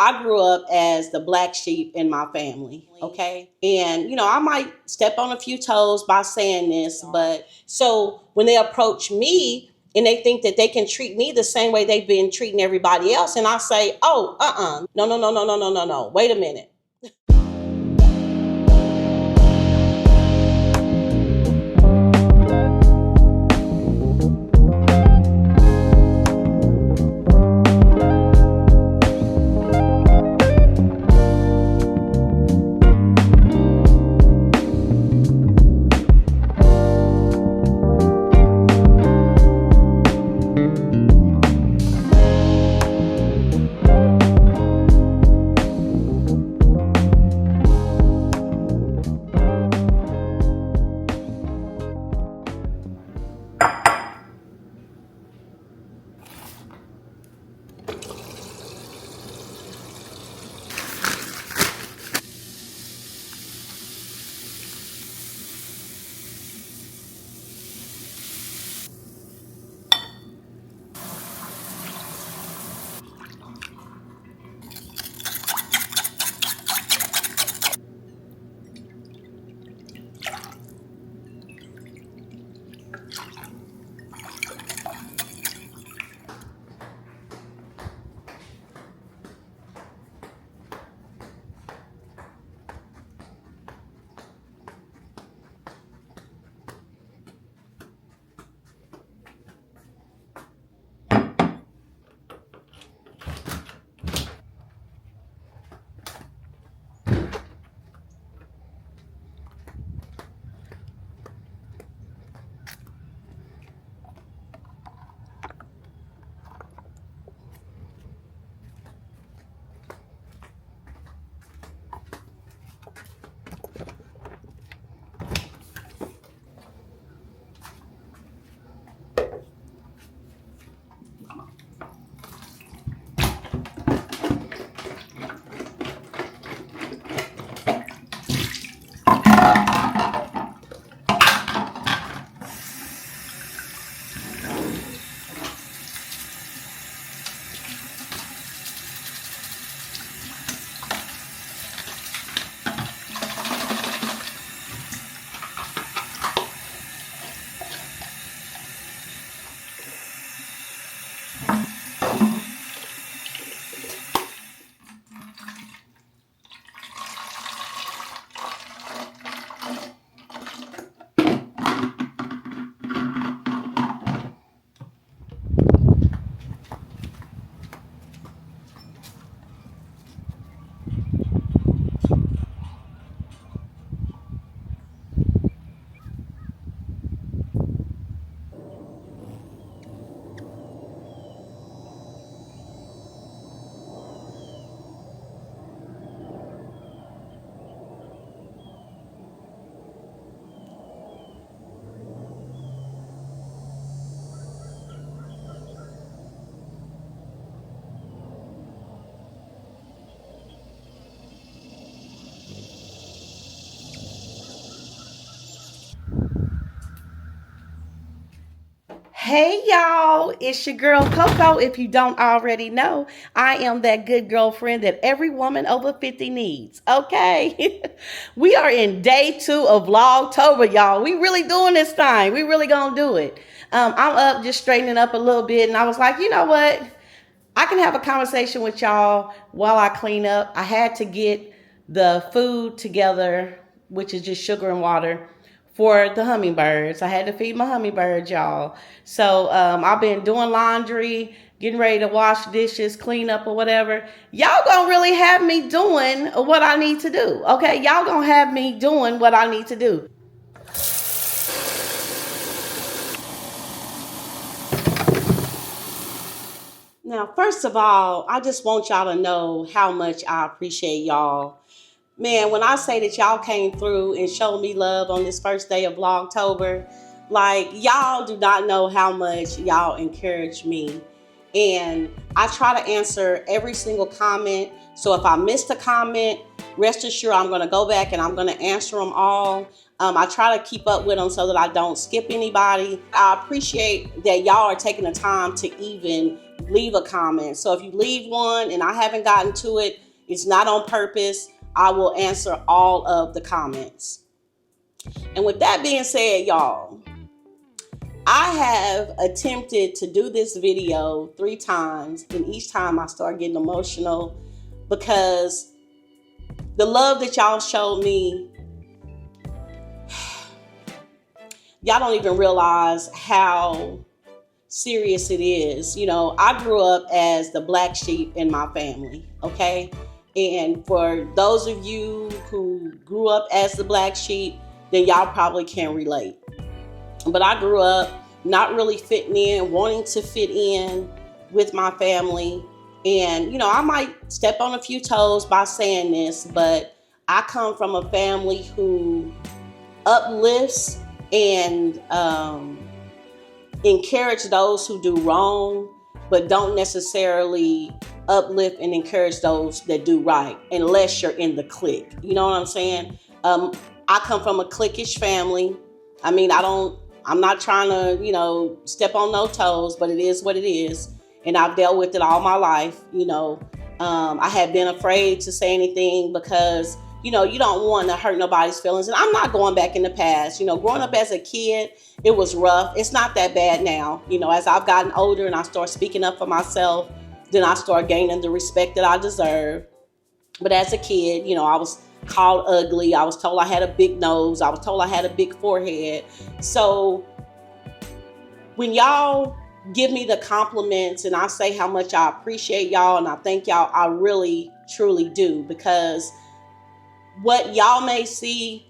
I grew up as the black sheep in my family, okay? And, I might step on a few toes by saying this, but so when they approach me and they think that they can treat me the same way they've been treating everybody else, and I say, oh, no, no, no, no, no, no, no, no, wait a minute. Hey y'all, it's your girl Coco. If you don't already know, I am that good girlfriend that every woman over 50 needs. Okay. We are in day 2 of Vlogtober, y'all. We really doing this thing. We really gonna do it. I'm up just straightening up a little bit, and I was like, you know what? I can have a conversation with y'all while I clean up. I had to get the food together, which is just sugar and water for the hummingbirds. I had to feed my hummingbirds, y'all. So I've been doing laundry, getting ready to wash dishes, clean up or whatever. Y'all gonna really have me doing what I need to do. Okay, y'all gonna have me doing what I need to do. Now, first of all, I just want y'all to know how much I appreciate y'all. Man, when I say that y'all came through and showed me love on this first day of Vlogtober, like y'all do not know how much y'all encourage me. And I try to answer every single comment. So if I missed a comment, rest assured I'm going to go back and I'm going to answer them all. I try to keep up with them so that I don't skip anybody. I appreciate that y'all are taking the time to even leave a comment. So if you leave one and I haven't gotten to it, it's not on purpose. I will answer all of the comments. And with that being said, y'all, I have attempted to do this video 3 times, and each time I start getting emotional because the love that y'all showed me, y'all don't even realize how serious it is. You know, I grew up as the black sheep in my family, okay? And for those of you who grew up as the black sheep, then y'all probably can relate. But I grew up not really fitting in, wanting to fit in with my family. And, you know, I might step on a few toes by saying this, but I come from a family who uplifts and encourage those who do wrong, but don't necessarily uplift and encourage those that do right, unless you're in the clique. You know what I'm saying? I come from a cliquish family. I mean, I'm not trying to, you know, step on no toes, but it is what it is. And I've dealt with it all my life. You know, I had been afraid to say anything because, you know, you don't want to hurt nobody's feelings. And I'm not going back in the past. You know, growing up as a kid, it was rough. It's not that bad now. You know, as I've gotten older and I start speaking up for myself, then I start gaining the respect that I deserve. But as a kid, you know, I was called ugly. I was told I had a big nose. I was told I had a big forehead. So when y'all give me the compliments and I say how much I appreciate y'all and I thank y'all, I really, truly do. Because what y'all may see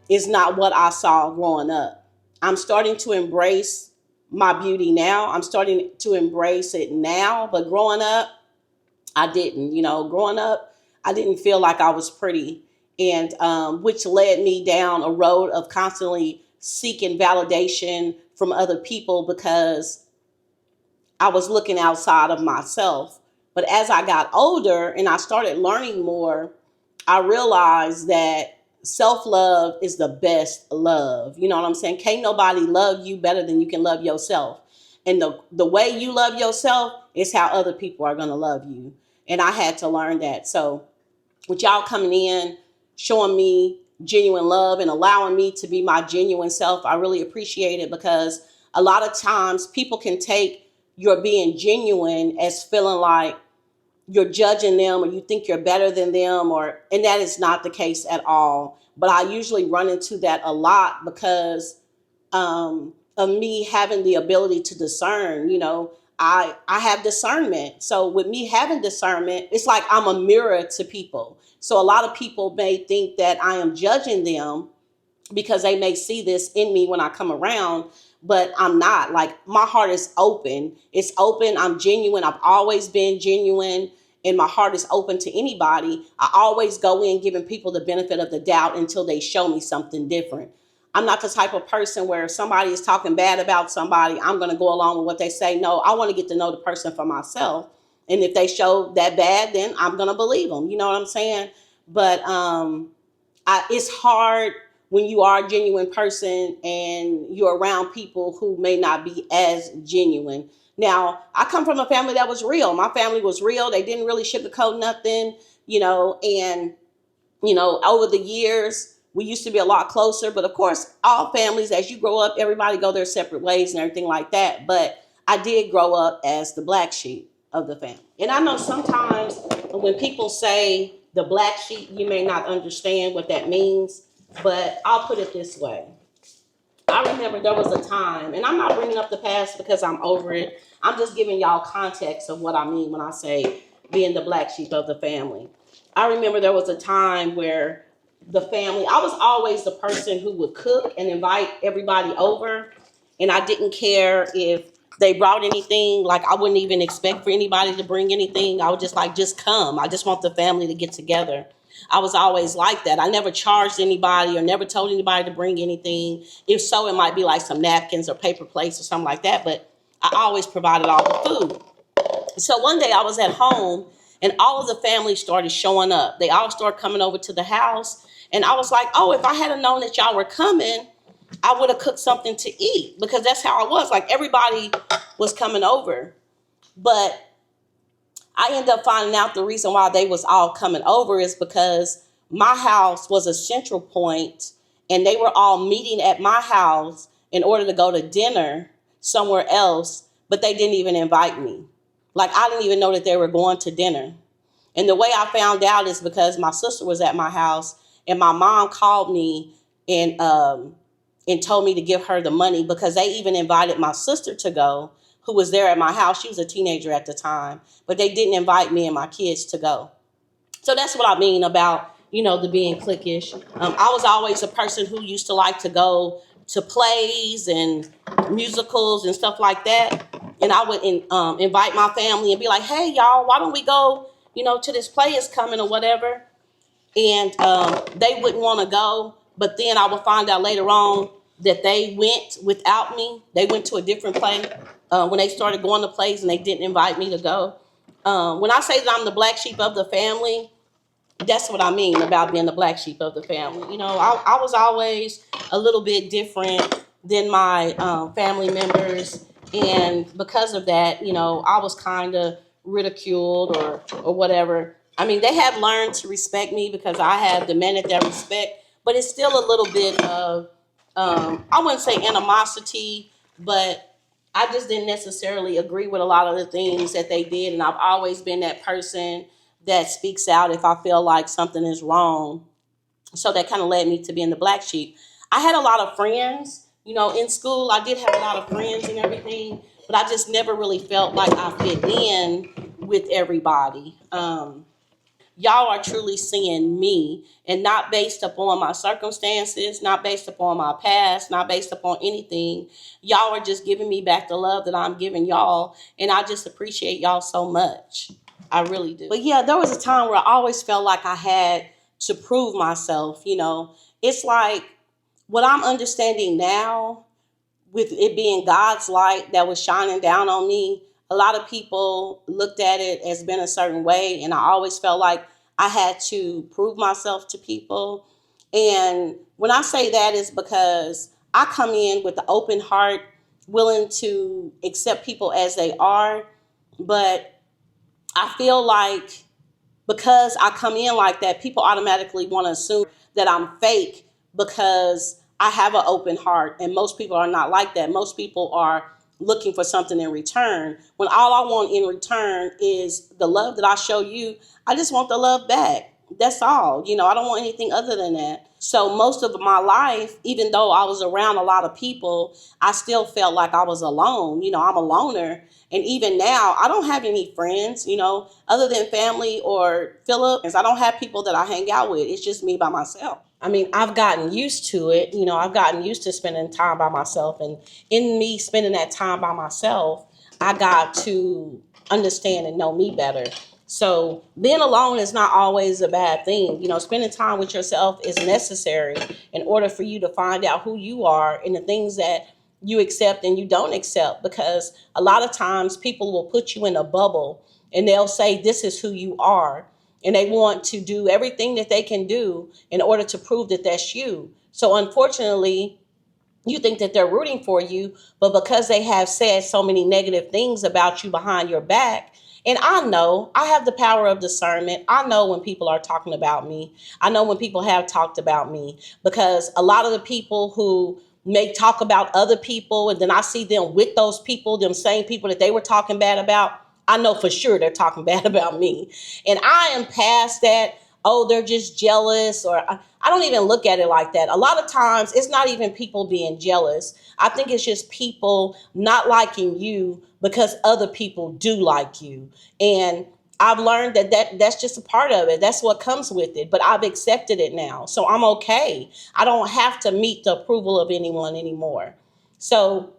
is not what I saw growing up. I'm starting to embrace my beauty now. I'm starting to embrace it now. But growing up, I didn't. You know, growing up, I didn't feel like I was pretty. And which led me down a road of constantly seeking validation from other people because I was looking outside of myself. But as I got older and I started learning more, I realized that self-love is the best love. You know what I'm saying? Can't nobody love you better than you can love yourself. And the way you love yourself is how other people are going to love you. And I had to learn that. So with y'all coming in, showing me genuine love and allowing me to be my genuine self, I really appreciate it because a lot of times people can take your being genuine as feeling like you're judging them or you think you're better than them, and that is not the case at all. But I usually run into that a lot because of me having the ability to discern. You know, I have discernment. So with me having discernment, it's like I'm a mirror to people. So a lot of people may think that I am judging them because they may see this in me when I come around, but I'm not. Like, my heart is open. It's open. I'm genuine. I've always been genuine, and my heart is open to anybody. I always go in giving people the benefit of the doubt until they show me something different. I'm not the type of person where if somebody is talking bad about somebody, I'm going to go along with what they say. No, I want to get to know the person for myself. And if they show that bad, then I'm going to believe them. You know what I'm saying? But it's hard when you are a genuine person and you're around people who may not be as genuine. Now, I come from a family that was real. My family was real. They didn't really sugarcoat nothing, you know, and, you know, over the years, we used to be a lot closer. But of course, all families, as you grow up, everybody go their separate ways and everything like that. But I did grow up as the black sheep of the family. And I know sometimes when people say the black sheep, you may not understand what that means. But I'll put it this way. I remember there was a time, and I'm not bringing up the past because I'm over it. I'm just giving y'all context of what I mean when I say being the black sheep of the family. I remember there was a time where the family, I was always the person who would cook and invite everybody over. And I didn't care if they brought anything. Like, I wouldn't even expect for anybody to bring anything. I would just like, just come. I just want the family to get together. I was always like that. I never charged anybody or never told anybody to bring anything. If so, it might be like some napkins or paper plates or something like that. But I always provided all the food. So one day I was at home And all of the family started showing up. They all started coming over to the house. And I was like, oh, if I had known that y'all were coming, I would have cooked something to eat, because that's how I was. Like, everybody was coming over. But I ended up finding out the reason why they was all coming over is because my house was a central point, and they were all meeting at my house in order to go to dinner somewhere else, but they didn't even invite me. Like, I didn't even know that they were going to dinner. And the way I found out is because my sister was at my house, and my mom called me and told me to give her the money, because they even invited my sister to go, who was there at my house. She was a teenager at the time, but they didn't invite me and my kids to go. So that's what I mean about, the being cliquish. I was always a person who used to like to go to plays and musicals and stuff like that. And I would invite my family and be like, hey, y'all, why don't we go, to this play is coming or whatever. And they wouldn't want to go. But then I would find out later on that they went without me. They went to a different play when they started going to plays, and they didn't invite me to go. When I say that I'm the black sheep of the family, that's what I mean about being the black sheep of the family. I was always a little bit different than my family members. And because of that, I was kind of ridiculed or whatever. I mean, they have learned to respect me because I have demanded that respect, but it's still a little bit of, I wouldn't say animosity, but I just didn't necessarily agree with a lot of the things that they did. And I've always been that person that speaks out if I feel like something is wrong. So that kind of led me to being the black sheep. I had a lot of friends, in school. I did have a lot of friends and everything, but I just never really felt like I fit in with everybody. Y'all are truly seeing me, and not based upon my circumstances, not based upon my past, not based upon anything. Y'all are just giving me back the love that I'm giving y'all, and I just appreciate y'all so much. I really do. But yeah, there was a time where I always felt like I had to prove myself. It's like what I'm understanding now, with it being God's light that was shining down on me. A lot of people looked at it as being a certain way, and I always felt like I had to prove myself to people. And when I say that, is because I come in with an open heart, willing to accept people as they are. But I feel like because I come in like that, people automatically want to assume that I'm fake because I have an open heart. And most people are not like that. Most people are looking for something in return. When all I want in return is the love that I show you, I just want the love back. That's all. I don't want anything other than that. So most of my life, even though I was around a lot of people, I still felt like I was alone. I'm a loner. And even now, I don't have any friends, other than family or Philip. I don't have people that I hang out with. It's just me by myself. I mean, I've gotten used to it. I've gotten used to spending time by myself. And in me spending that time by myself, I got to understand and know me better. So being alone is not always a bad thing. Spending time with yourself is necessary in order for you to find out who you are and the things that you accept and you don't accept. Because a lot of times people will put you in a bubble and they'll say, this is who you are. And they want to do everything that they can do in order to prove that that's you. So unfortunately, you think that they're rooting for you, but because they have said so many negative things about you behind your back. And I have the power of discernment. I know when people are talking about me. I know when people have talked about me, because a lot of the people who may talk about other people, and then I see them with those people, them same people that they were talking bad about, I know for sure they're talking bad about me. And I am past that. Oh, they're just jealous, or I don't even look at it like that. A lot of times it's not even people being jealous. I think it's just people not liking you because other people do like you. And I've learned that's just a part of it. That's what comes with it. But I've accepted it now. So I'm okay. I don't have to meet the approval of anyone anymore. So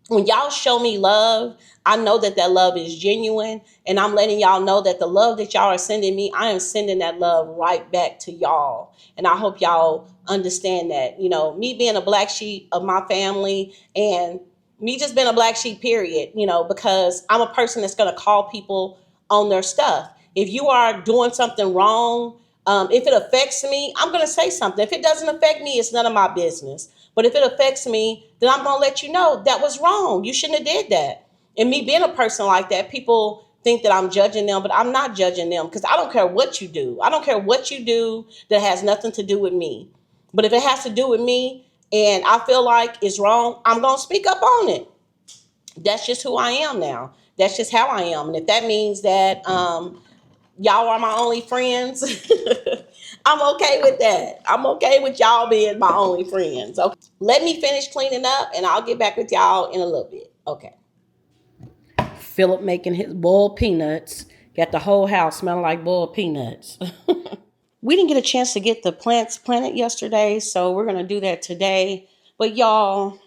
when y'all show me love, I know that that love is genuine, and I'm letting y'all know that the love that y'all are sending me, I am sending that love right back to y'all. And I hope y'all understand that. Me being a black sheep of my family, and me just being a black sheep, period, because I'm a person that's going to call people on their stuff. If you are doing something wrong, if it affects me, I'm going to say something. If it doesn't affect me, it's none of my business. But if it affects me, then I'm going to let you know that was wrong. You shouldn't have did that. And me being a person like that, people think that I'm judging them, but I'm not judging them because I don't care what you do. I don't care what you do that has nothing to do with me. But if it has to do with me and I feel like it's wrong, I'm going to speak up on it. That's just who I am now. That's just how I am. And if that means that y'all are my only friends, I'm okay with that. I'm okay with y'all being my only friends. Okay. Let me finish cleaning up and I'll get back with y'all in a little bit. Okay. Philip making his boiled peanuts. Got the whole house smelling like boiled peanuts. We didn't get a chance to get the plants planted yesterday, so we're going to do that today. But y'all,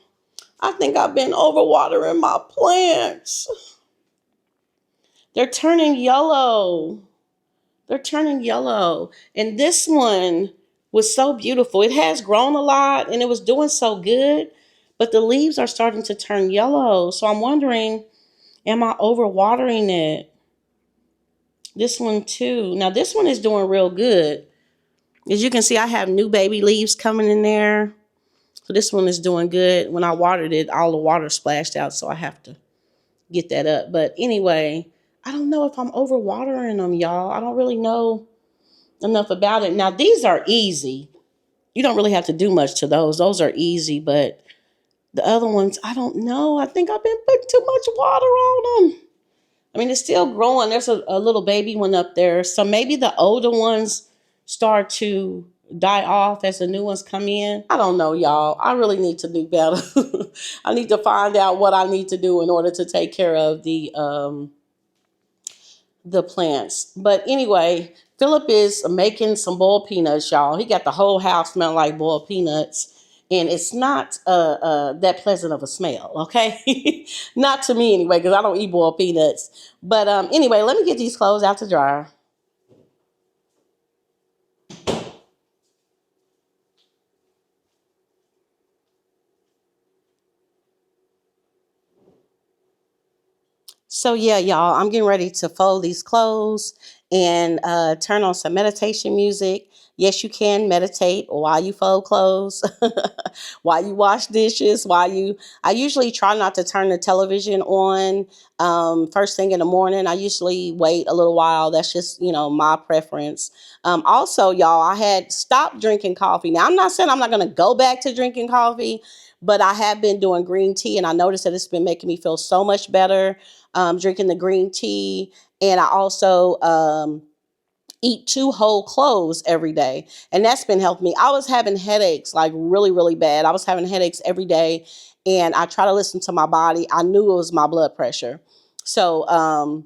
I think I've been overwatering my plants. They're turning yellow. They're turning yellow. And this one was so beautiful. It has grown a lot and it was doing so good, but the leaves are starting to turn yellow. So I'm wondering, am I overwatering it? This one too. Now this one is doing real good. As you can see, I have new baby leaves coming in there. So this one is doing good. When I watered it, all the water splashed out, so I have to get that up. But anyway, I don't know if I'm overwatering them, y'all. I don't really know enough about it. Now, these are easy. You don't really have to do much to those. Those are easy, but the other ones, I don't know. I think I've been putting too much water on them. I mean, it's still growing. There's a little baby one up there. So maybe the older ones start to die off as the new ones come in. I don't know, y'all. I really need to do better. I need to find out what I need to do in order to take care of the plants. But anyway, Philip is making some boiled peanuts, y'all. He got the whole house smelling like boiled peanuts. And it's not that pleasant of a smell, okay? Not to me anyway, because I don't eat boiled peanuts. But anyway, let me get these clothes out to dry. So yeah, y'all, I'm getting ready to fold these clothes and turn on some meditation music. Yes, you can meditate while you fold clothes, while you wash dishes, I usually try not to turn the television on first thing in the morning. I usually wait a little while. That's just, my preference. Also, y'all, I had stopped drinking coffee. Now, I'm not saying I'm not going to go back to drinking coffee, but I have been doing green tea and I noticed that it's been making me feel so much better drinking the green tea. And I also eat two whole cloves every day. And that's been helping me. I was having headaches like really, really bad. I was having headaches every day. And I try to listen to my body. I knew it was my blood pressure. So I'm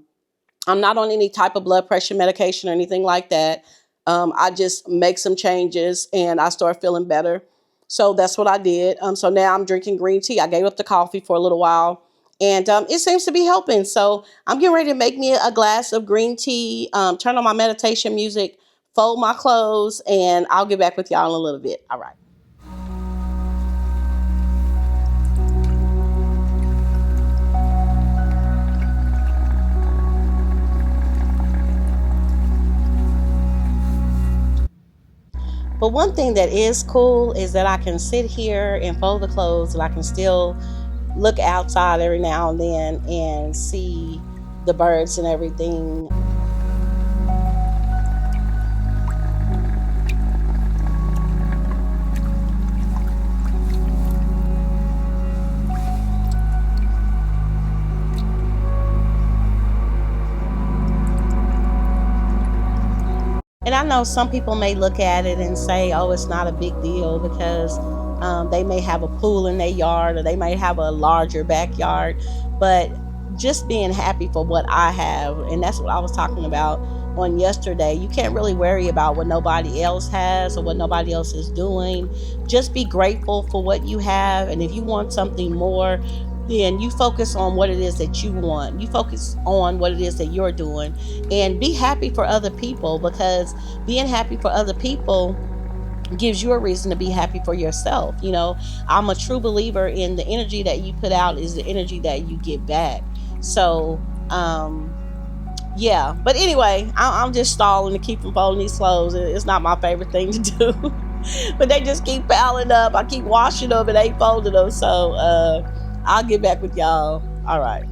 not on any type of blood pressure medication or anything like that. I just make some changes and I start feeling better. So that's what I did. So now I'm drinking green tea. I gave up the coffee for a little while and it seems to be helping. So I'm getting ready to make me a glass of green tea, turn on my meditation music, fold my clothes, and I'll get back with y'all in a little bit. All right. But one thing that is cool is that I can sit here and fold the clothes and I can still look outside every now and then and see the birds and everything. And I know some people may look at it and say, oh, it's not a big deal because they may have a pool in their yard or they may have a larger backyard. But just being happy for what I have, and that's what I was talking about on yesterday. You can't really worry about what nobody else has or what nobody else is doing. Just be grateful for what you have. And if you want something more, then you focus on what it is that you want. You focus on what it is that you're doing and be happy for other people, because being happy for other people gives you a reason to be happy for yourself. I'm a true believer in the energy that you put out is the energy that you get back. So Yeah, but anyway, I'm just stalling to keep from folding these clothes. It's not my favorite thing to do. But they just keep piling up. I keep washing them and ain't folding them. So I'll get back with y'all. All right.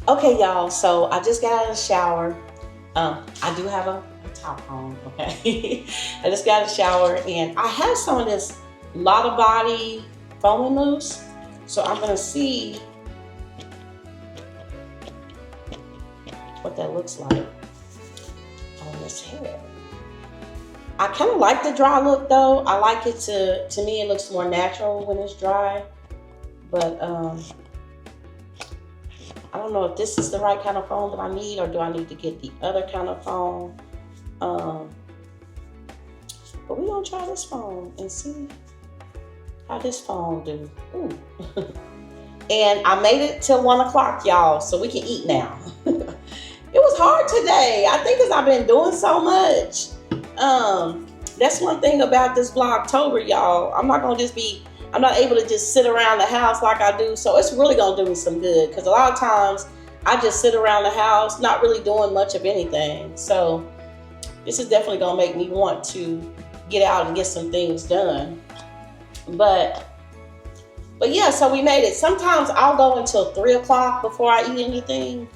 Okay, y'all. So I just got out of the shower. I do have a top on. Okay. I just got out of the shower and I have some of this Lotta Body foaming mousse. So I'm gonna see what that looks like on this hair. I kind of like the dry look though. I like it to me it looks more natural when it's dry. But I don't know if this is the right kind of foam that I need or do I need to get the other kind of foam. Um, but we're gonna try this foam and see how this foam do. Ooh. And I made it till 1 o'clock, y'all, so we can eat now. It was hard today. I think because I've been doing so much. That's one thing about this Vlogtober, y'all. I'm not able to just sit around the house like I do. So it's really gonna do me some good because a lot of times I just sit around the house, not really doing much of anything. So this is definitely gonna make me want to get out and get some things done. But yeah, so we made it. Sometimes I'll go until 3 o'clock before I eat anything.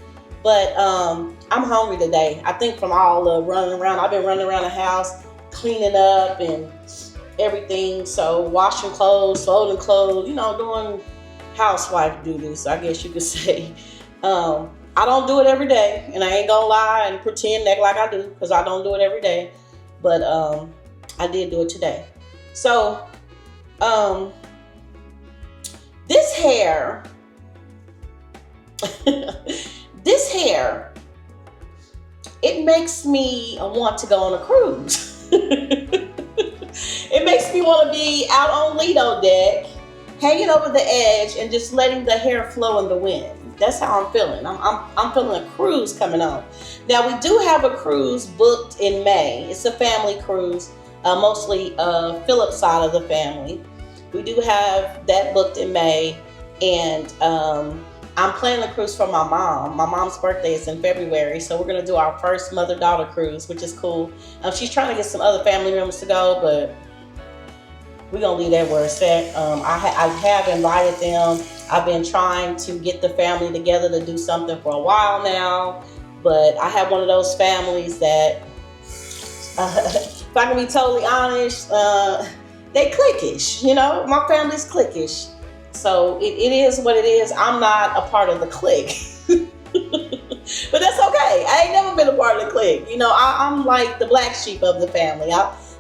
But I'm hungry today. I think from all the running around. I've been running around the house, cleaning up and everything. So washing clothes, folding clothes, doing housewife duties, I guess you could say. I don't do it every day, and I ain't gonna lie and pretend that like I do, because I don't do it every day. But I did do it today. So this hair, this hair, it makes me want to go on a cruise. It makes me want to be out on Lido deck, hanging over the edge and just letting the hair flow in the wind. That's how I'm feeling. I'm feeling a cruise coming on. Now we do have a cruise booked in May. It's a family cruise, mostly Philip's side of the family. We do have that booked in May, and I'm planning a cruise for my mom. My mom's birthday is in February, so we're gonna do our first mother-daughter cruise, which is cool. She's trying to get some other family members to go, but we're gonna leave that where it's at. I have invited them. I've been trying to get the family together to do something for a while now, but I have one of those families that, if I can be totally honest, they cliquish. My family's cliquish. So it is what it is. I'm not a part of the clique. But that's okay. I ain't never been a part of the clique. I'm like the black sheep of the family.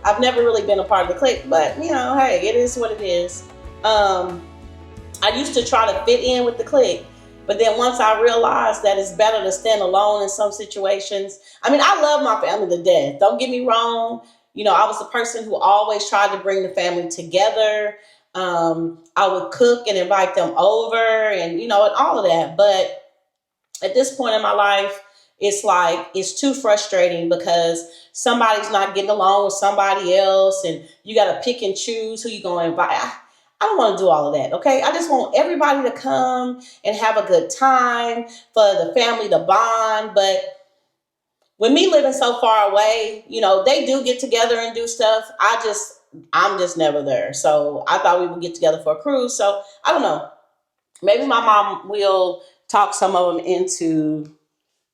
I've never really been a part of the clique, but hey, it is what it is. I used to try to fit in with the clique, but then once I realized that it's better to stand alone in some situations. I mean, I love my family to death. Don't get me wrong. I was the person who always tried to bring the family together. I would cook and invite them over and all of that. But at this point in my life, it's like it's too frustrating because somebody's not getting along with somebody else and you got to pick and choose who you're going to invite. I don't want to do all of that, okay? I just want everybody to come and have a good time, for the family to bond. But with me living so far away, they do get together and do stuff. I'm just never there. So I thought we would get together for a cruise. So I don't know. Maybe my mom will talk some of them into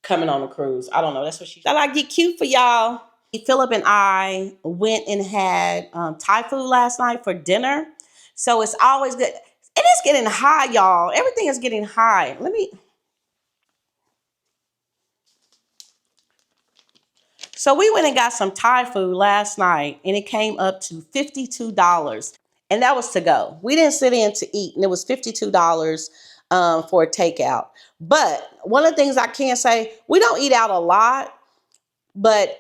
coming on a cruise. I don't know. That's what she thought. I'd get cute for y'all. Philip and I went and had Thai food last night for dinner. So it's always good. It is getting high, y'all. Everything is getting high. So we went and got some Thai food last night, and it came up to $52. And that was to go. We didn't sit in to eat, and it was $52 for a takeout. But one of the things I can say, we don't eat out a lot, but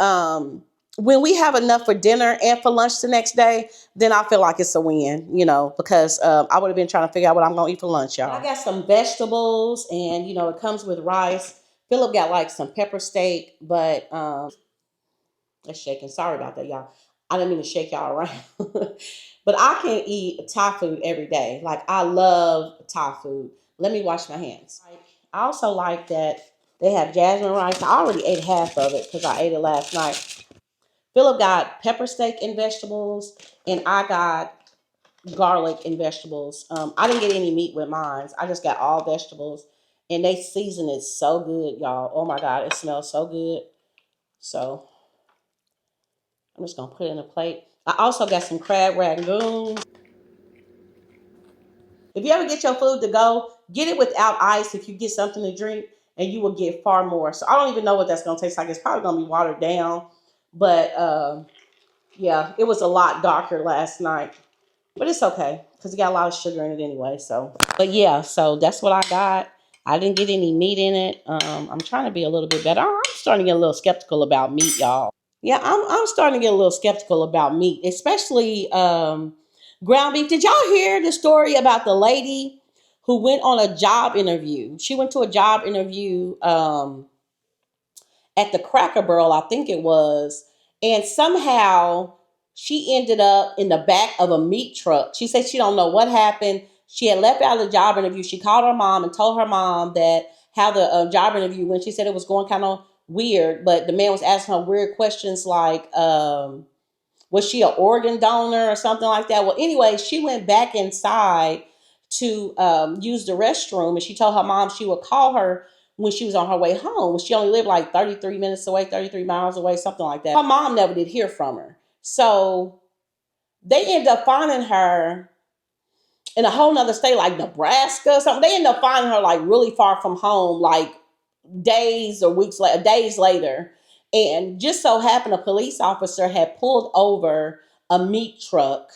when we have enough for dinner and for lunch the next day, then I feel like it's a win, because I would have been trying to figure out what I'm going to eat for lunch, y'all. I got some vegetables, and, it comes with rice. Philip got like some pepper steak, but it's shaking. Sorry about that, y'all. I didn't mean to shake y'all around. But I can eat Thai food every day. Like, I love Thai food. Let me wash my hands. I also like that they have jasmine rice. I already ate half of it because I ate it last night. Philip got pepper steak and vegetables, and I got garlic and vegetables. I didn't get any meat with mine. I just got all vegetables, and they season it so good, y'all. Oh my God, it smells so good. So I'm just gonna put it in a plate. I also got some crab rangoon. If you ever get your food to go, get it without ice. If you get something to drink, and you will get far more. So I don't even know what that's gonna taste like. It's probably gonna be watered down, but yeah, it was a lot darker last night. But it's okay because it got a lot of sugar in it anyway. So, but yeah, so that's what I got. I didn't get any meat in it. I'm trying to be a little bit better. I'm starting to get a little skeptical about meat, y'all. Yeah, I'm starting to get a little skeptical about meat, especially ground beef. Did y'all hear the story about the lady who went on a job interview? She went to a job interview at the Cracker Barrel, I think it was, and somehow she ended up in the back of a meat truck. She said she don't know what happened. She had left out of the job interview. She called her mom and told her mom that how the job interview went. She said it was going kind of weird, but the man was asking her weird questions like, was she an organ donor or something like that? Well, anyway, she went back inside to use the restroom, and she told her mom she would call her when she was on her way home. She only lived like 33 minutes away, 33 miles away, something like that. Her mom never did hear from her. So they ended up finding her in a whole nother state, like Nebraska or something. They ended up finding her like really far from home, like days or weeks later, days later. And just so happened a police officer had pulled over a meat truck.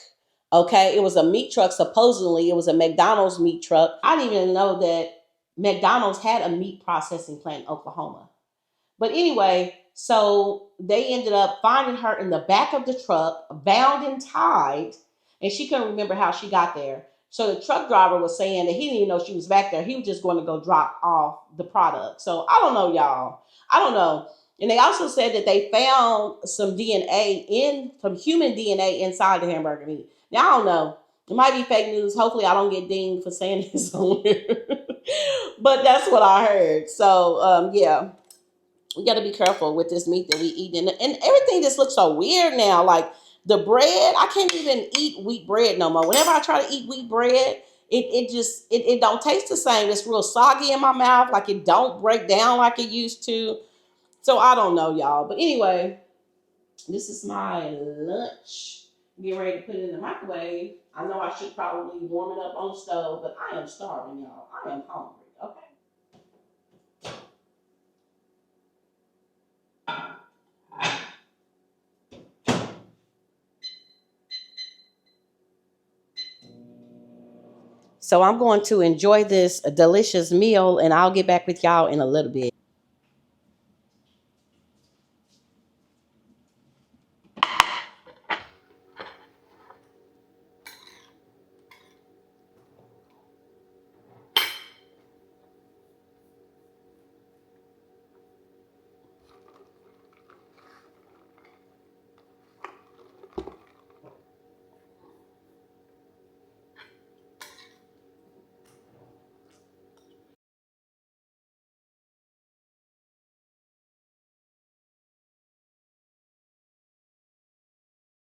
Okay, it was a meat truck. Supposedly, it was a McDonald's meat truck. I didn't even know that McDonald's had a meat processing plant in Oklahoma. But anyway, so they ended up finding her in the back of the truck, bound and tied, and she couldn't remember how she got there. So the truck driver was saying that he didn't even know she was back there. He was just going to go drop off the product. So I don't know, y'all. I don't know. And they also said that they found some DNA in some human DNA inside the hamburger meat. Now I don't know. It might be fake news. Hopefully I don't get dinged for saying this on here. But that's what I heard. So yeah, we got to be careful with this meat that we eat, and everything just looks so weird now. Like the bread, I can't even eat wheat bread no more. Whenever I try to eat wheat bread, it don't taste the same. It's real soggy in my mouth. Like it don't break down like it used to. So I don't know, y'all. But anyway, this is my lunch. Get ready to put it in the microwave. I know I should probably warm it up on the stove, but I am starving, y'all. I am hungry. Okay. So I'm going to enjoy this delicious meal, and I'll get back with y'all in a little bit.